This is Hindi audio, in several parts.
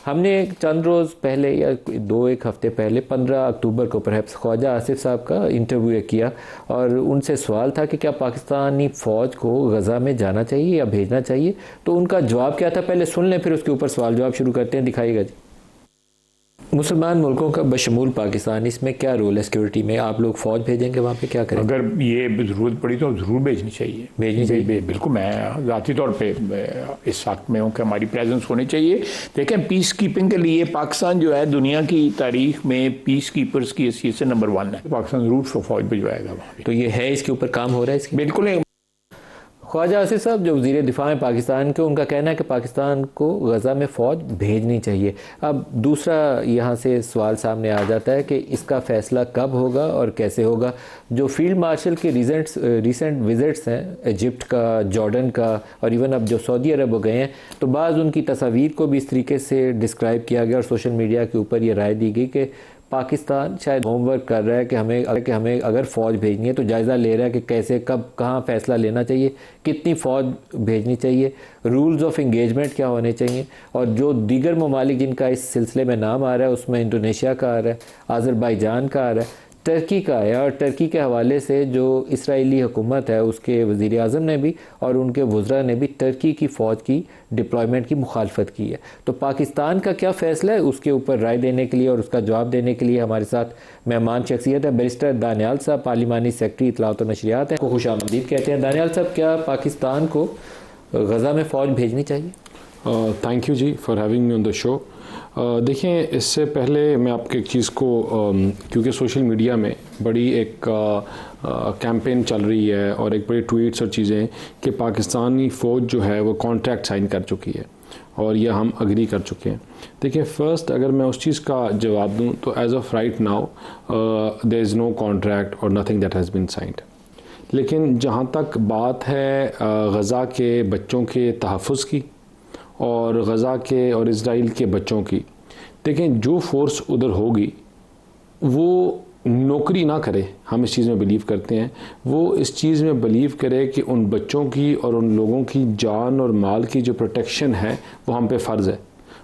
हमने चंद रोज़ पहले या एक हफ्ते पहले 15 अक्टूबर को परहैप्स ख्वाजा आसिफ साहब का इंटरव्यू किया और उनसे सवाल था कि क्या पाकिस्तानी फ़ौज को गज़ा में जाना चाहिए या भेजना चाहिए, तो उनका जवाब क्या था पहले सुन लें, फिर उसके ऊपर सवाल जवाब शुरू करते हैं। दिखाइएगा जी। मुसलमान मुल्कों का बशमूल पाकिस्तान, इसमें क्या रोल है सिक्योरिटी में? आप लोग फ़ौज भेजेंगे वहाँ पे, क्या करेंगे? अगर ये ज़रूरत पड़ी तो ज़रूर भेजनी चाहिए, बिल्कुल। मैं ज़ाती तौर पे इस वक्त में हूँ कि हमारी प्रेजेंस होनी चाहिए। देखें, पीस कीपिंग के लिए पाकिस्तान जो है दुनिया की तारीख में पीस कीपर्स की हैसियत से नंबर 1 है। पाकिस्तान ज़रूर फ़ौज भिजवाएगा वहाँ। तो ये है, इसके ऊपर काम हो रहा है इसकी? बिल्कुल। ख्वाजा आसिफ साहब जो वज़ीर दिफा हैं पाकिस्तान के, उनका कहना है कि पाकिस्तान को गज़ा में फ़ौज भेजनी चाहिए। अब दूसरा यहाँ से सवाल सामने आ जाता है कि इसका फ़ैसला कब होगा और कैसे होगा। जो फील्ड मार्शल के रिसेंट विज़िट्स हैं इजिप्ट का, जॉर्डन का और इवन अब जो सऊदी अरब हो गए हैं, तो बाज़ उनकी तस्वीर को भी इस तरीके से डिस्क्राइब किया गया और सोशल मीडिया के ऊपर ये राय दी गई कि पाकिस्तान शायद होमवर्क कर रहा है कि हमें अगर फ़ौज भेजनी है तो जायज़ा ले रहा है कि कैसे, कब, कहाँ फ़ैसला लेना चाहिए, कितनी फ़ौज भेजनी चाहिए, रूल्स ऑफ इंगेजमेंट क्या होने चाहिए। और जो दीगर ममालिक जिनका इस सिलसिले में नाम आ रहा है उसमें इंडोनेशिया का आ रहा है, अज़रबैजान का आ रहा है, टर्की का है। और टर्की के हवाले से जो इसराइली हुकूमत है उसके वज़ीर आज़म ने भी और उनके वज़रा ने भी टर्की की फ़ौज की डिप्लॉयमेंट की मुखालफत की है। तो पाकिस्तान का क्या फ़ैसला है उसके ऊपर राय देने के लिए और उसका जवाब देने के लिए हमारे साथ मेहमान शख्सियत है बैरिस्टर दानियाल साहब, पार्लिमानी सेक्रेटरी इत्तलात व नशरियात हैं, को खुशामदीद कहते हैं। दानियाल साहब, क्या पाकिस्तान को गज़ा में फ़ौज भेजनी चाहिए? Thank you ji for having me on the show. देखिए, इससे पहले मैं आपको एक चीज़ को, क्योंकि सोशल मीडिया में बड़ी एक कैंपेन चल रही है और एक बड़ी ट्वीट्स और चीज़ें कि पाकिस्तानी फ़ौज जो है वो कॉन्ट्रैक्ट साइन कर चुकी है और यह हम अग्री कर चुके हैं। देखिए, फ़र्स्ट अगर मैं उस चीज़ का जवाब दूं तो as of right now there is no contract और nothing that has been signed. लेकिन जहाँ तक बात है गज़ा के बच्चों के तहफ़्फ़ुज़ की और गज़ा के और इज़राइल के बच्चों की, देखें जो फ़ोर्स उधर होगी वो नौकरी ना करे, हम इस चीज़ में बिलीव करते हैं, वो इस चीज़ में बिलीव करे कि उन बच्चों की और उन लोगों की जान और माल की जो प्रोटेक्शन है वो हम पे फ़र्ज़ है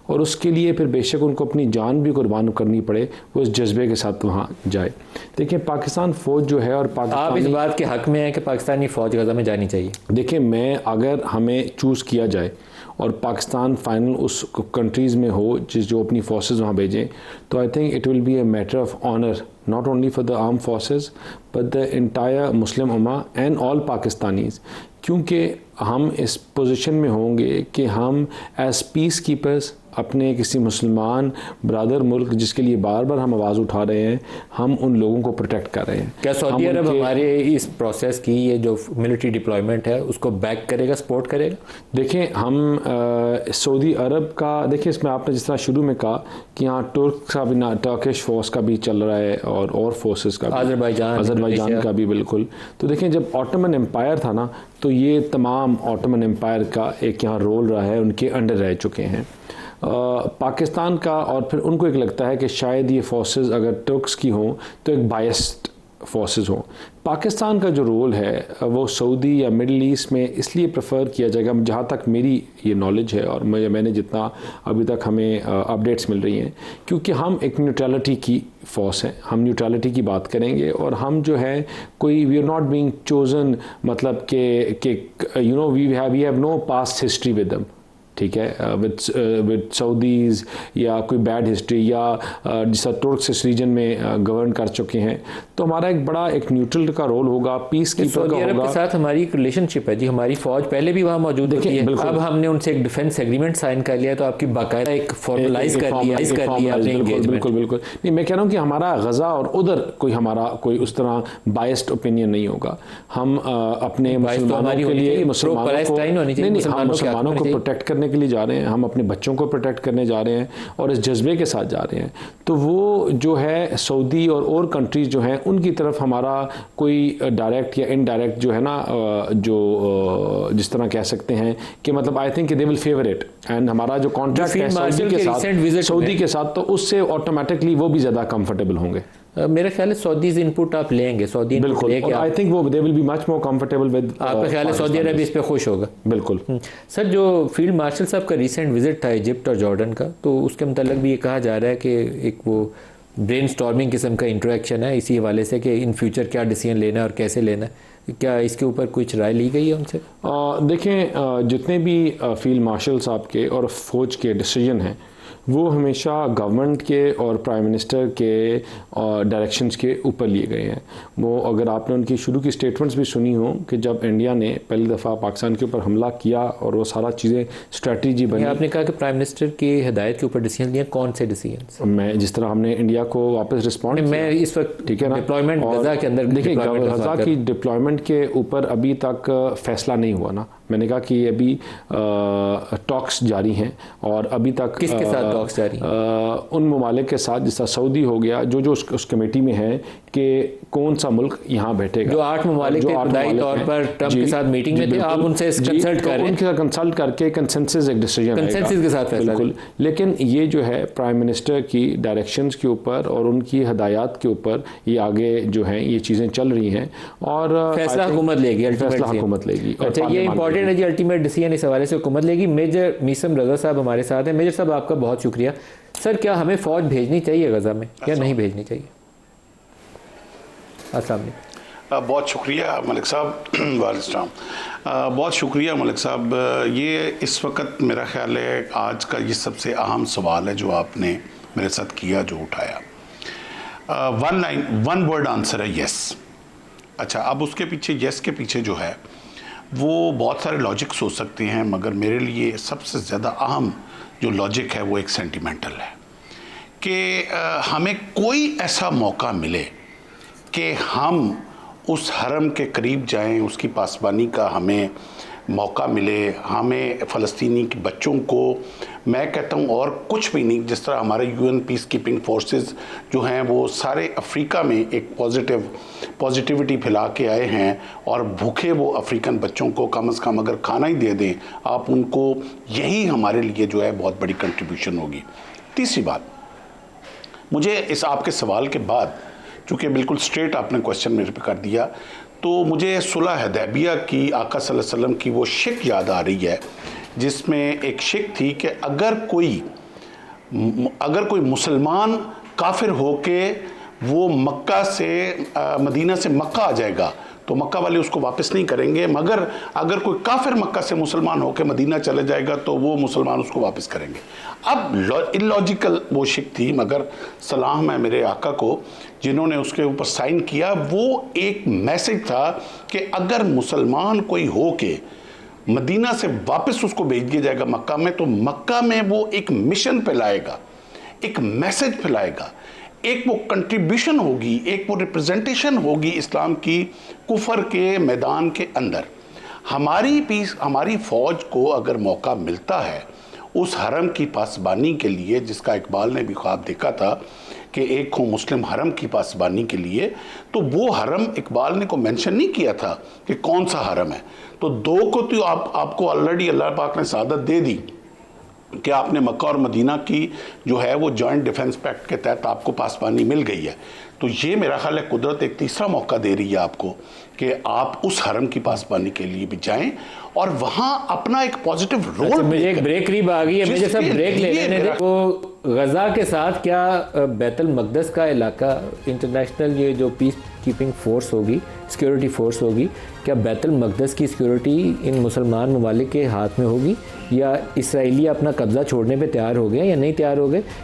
और उसके लिए फिर बेशक उनको अपनी जान भी कुर्बान करनी पड़े, वो इस जज्बे के साथ वहाँ जाए। देखिए, पाकिस्तान फ़ौज जो है और पाकिस्तान, आप इस बात के हक़ में हैं कि पाकिस्तानी फ़ौज गज़ा में जानी चाहिए? देखिए, मैं अगर हमें चूज़ किया जाए और पाकिस्तान फाइनल उस कंट्रीज़ में हो जो अपनी फोर्सेस वहाँ भेजें, तो I think it will be a matter of honour not only for the arm forces but the entire Muslim ummah and all Pakistanis, क्योंकि हम इस पोजीशन में होंगे कि हम एज पीस कीपर्स अपने किसी मुसलमान ब्रदर मुल्क जिसके लिए बार बार हम आवाज़ उठा रहे हैं, हम उन लोगों को प्रोटेक्ट कर रहे हैं। क्या सऊदी अरब हमारे इस प्रोसेस की, ये जो मिलिट्री डिप्लॉयमेंट है, उसको बैक करेगा, सपोर्ट करेगा? देखिए, हम सऊदी अरब का, देखिए इसमें आपने जिस तरह शुरू में कहा कि यहाँ तुर्क का भी ना, टर्किश फोर्स का भी चल रहा है और फोर्सेस का, अज़रबैजान का भी, बिल्कुल। तो देखिए, जब ऑटोमन एम्पायर था ना, तो ये तमाम ऑटोमन एम्पायर का एक यहाँ रोल रहा है, उनके अंडर रह चुके हैं पाकिस्तान का। और फिर उनको एक लगता है कि शायद ये फोर्सेस अगर तुर्क्स की हों तो एक बायस्ड फोर्सेस हों। पाकिस्तान का जो रोल है वो सऊदी या मिडल ईस्ट में इसलिए प्रेफर किया जाएगा, जहाँ तक मेरी ये नॉलेज है और मैंने जितना अभी तक हमें अपडेट्स मिल रही हैं, क्योंकि हम एक न्यूट्रलिटी की फोर्स है, हम न्यूट्रलिटी की बात करेंगे और हम जो है कोई, we are not being chosen, मतलब कि you know we have no past history with them, ठीक है, विद सऊदीज़ या कोई बैड हिस्ट्री या जिस तुर्क्स इस रीजन में गवर्न कर चुके हैं, तो हमारा एक बड़ा एक न्यूट्रल का रोल होगा, पीस कीपर का होगा। के साथ हमारी एक रिलेशनशिप है जी, हमारी फ़ौज पहले भी वहाँ मौजूद होती है। अब हमने उनसे एक डिफेंस एग्रीमेंट साइन कर लिया, तो आपकी बाकायदा एक फॉर्मलाइज कर दिया। बिल्कुल बिल्कुल नहीं, मैं कह रहा हूँ कि हमारा गज़ा और उधर हमारा कोई उस तरह बायस्ड ओपिनियन नहीं होगा। हम अपने मुसलमानों के लिए, मुसलमानों को प्रोटेक्ट करने के लिए जा रहे हैं, हम अपने बच्चों को प्रोटेक्ट करने जा रहे हैं और इस जज्बे के साथ जा रहे हैं। तो वो जो है सऊदी और कंट्रीज़ जो हैं उनकी तरफ हमारा कोई डायरेक्ट या इनडायरेक्ट जो है ना, जो जिस तरह कह सकते हैं कि मतलब I think they will favour it, and हमारा जो कॉन्ट्रैक्ट है सऊदी के साथ, तो उससे ऑटोमेटिकली वो भी ज़्यादा कंफर्टेबल होंगे। मेरा ख्याल है सऊदीज इनपुट आप लेंगे, सऊदी बिल्कुल, और आई थिंक वो they will be much more comfortable with, आपका ख्याल है सऊदी अरब इस पे खुश होगा? बिल्कुल। सर, जो फील्ड मार्शल साहब का रिसेंट विजिट था इजिप्ट और जॉर्डन का, तो उसके मतलब भी ये कहा जा रहा है कि एक वो ब्रेन स्टॉर्मिंग किस्म का इंटरेक्शन है इसी हवाले से कि इन फ्यूचर क्या डिसीजन लेना है और कैसे लेना है। क्या इसके ऊपर कुछ राय ली गई है उनसे? देखें, जितने भी फील्ड मार्शल साहब के और फौज के डिसीजन हैं वो हमेशा गवर्नमेंट के और प्राइम मिनिस्टर के डायरेक्शंस के ऊपर लिए गए हैं। वो अगर आपने उनकी शुरू की स्टेटमेंट्स भी सुनी हो कि जब इंडिया ने पहली दफ़ा पाकिस्तान के ऊपर हमला किया और वो सारा चीज़ें स्ट्रेटजी बनी, आपने कहा कि प्राइम मिनिस्टर की हिदायत के ऊपर डिसीजन लिए, कौन से डिसीजन? मैं जिस तरह हमने इंडिया को वापस रिस्पॉन्ड, मैं इस वक्त ठीक है ना, डिप्लॉयमेंट गजा के अंदर, देखिए गजा की डिप्लॉयमेंट के ऊपर अभी तक फैसला नहीं हुआ ना। मैंने कहा कि अभी टॉक्स जारी हैं और अभी तक किसके साथ टॉक्स जारी हैं? उन ममालिक के साथ, जिस तरह सऊदी हो गया, जो उस कमेटी में है कि कौन सा मुल्क यहाँ बैठेगा। जो 8 ममालिक इब्तदाई तौर पर ट्रंप के साथ मीटिंग में थे, आप उनसे कंसल्ट कर रहे हैं? उनके साथ कंसल्ट करके कंसेंसस एक डिसीजन कंसेंसस के साथ फैसला। बिल्कुल, लेकिन ये जो है प्राइम मिनिस्टर की डायरेक्शंस के ऊपर और उनकी हदायत के ऊपर ये आगे जो हैं ये चीज़ें चल रही हैं और फैसला हुकूमत लेगी, फैसला हुकूमत लेगी। अच्छा, ये इंपॉर्टेंट है जी, अल्टीमेट डिसीजन इस हवाले से हुकूमत लेगी। मेजर मीसम रजा साहब हमारे साथ हैं। मेजर साहब, आपका बहुत शुक्रिया। सर, क्या हमें फ़ौज भेजनी चाहिए गजा में या नहीं भेजनी चाहिए? अस्सलाम वालेकुम। बहुत शुक्रिया मलिक साहब। वालेकुम, बहुत शुक्रिया मलिक साहब। ये इस वक्त मेरा ख्याल है आज का ये सबसे अहम सवाल है जो आपने मेरे साथ किया, जो उठाया। वन वर्ड आंसर है यस। अच्छा, अब उसके पीछे, यस के पीछे जो है वो बहुत सारे लॉजिक्स हो सकते हैं, मगर मेरे लिए सबसे ज़्यादा अहम जो लॉजिक है वो एक सेंटिमेंटल है कि हमें कोई ऐसा मौका मिले कि हम उस हरम के करीब जाएं, उसकी पासबानी का हमें मौका मिले, हमें फ़लस्तीनी के बच्चों को, मैं कहता हूँ और कुछ भी नहीं, जिस तरह हमारे यूएन पीस कीपिंग फोर्सेस जो हैं वो सारे अफ्रीका में एक पॉजिटिविटी फैला के आए हैं और भूखे वो अफ्रीकन बच्चों को कम से कम अगर खाना ही दे दें आप उनको, यही हमारे लिए जो है बहुत बड़ी कंट्रीब्यूशन होगी। तीसरी बात, मुझे इस आपके सवाल के बाद, चूँकि बिल्कुल स्ट्रेट आपने क्वेश्चन मेरे पे कर दिया, तो मुझे सुलह हुदैबिया की आका सल्लल्लाहु अलैहि वसल्लम की वो शिक याद आ रही है जिसमें एक शिक थी कि अगर कोई मुसलमान काफिर होके वो मक्का से मदीना से मक्का आ जाएगा तो मक्का वाले उसको वापस नहीं करेंगे, मगर अगर कोई काफिर मक्का से मुसलमान होकर मदीना चले जाएगा तो वो मुसलमान उसको वापस करेंगे। अब इलॉजिकल वो शिक थी, मगर सलाम है मेरे आका को जिन्होंने उसके ऊपर साइन किया। वो एक मैसेज था कि अगर मुसलमान कोई हो के मदीना से वापस उसको भेज दिया जाएगा मक्का में, तो मक्का में वो एक मिशन फैलाएगा, एक मैसेज फैलाएगा, एक वो कंट्रीब्यूशन होगी, एक वो रिप्रेजेंटेशन होगी इस्लाम की कुफर के मैदान के अंदर। हमारी फ़ौज को अगर मौका मिलता है उस हरम की पासबानी के लिए, जिसका इकबाल ने भी ख्वाब देखा था कि एक हो मुस्लिम हरम की पासबानी के लिए, तो वो हरम इकबाल ने को मेंशन नहीं किया था कि कौन सा हरम है। तो दो को तो आपको ऑलरेडी अल्लाह पाक ने सादत दे दी कि आपने मक्का और मदीना की जो है वो जॉइंट डिफेंस पैक्ट के तहत आपको पासबानी मिल गई है। तो ये मेरा ख्याल है कुदरत एक तीसरा मौका दे रही है आपको कि आप उस हरम की पासबानी के लिए भी जाएं और वहाँ अपना एक पॉजिटिव रोल। मुझे एक ब्रेक करीब आ गई है, मुझे सब ब्रेक ले लेने दे। तो गजा के साथ क्या बैतुल मक़दस का इलाका, इंटरनेशनल ये जो पीस कीपिंग फोर्स होगी, सिक्योरिटी फोर्स होगी, क्या बैतुल मक़दस की सिक्योरिटी इन मुसलमान ममालिक के हाथ में होगी या इसराइली अपना कब्ज़ा छोड़ने पे तैयार हो गए या नहीं तैयार हो गए?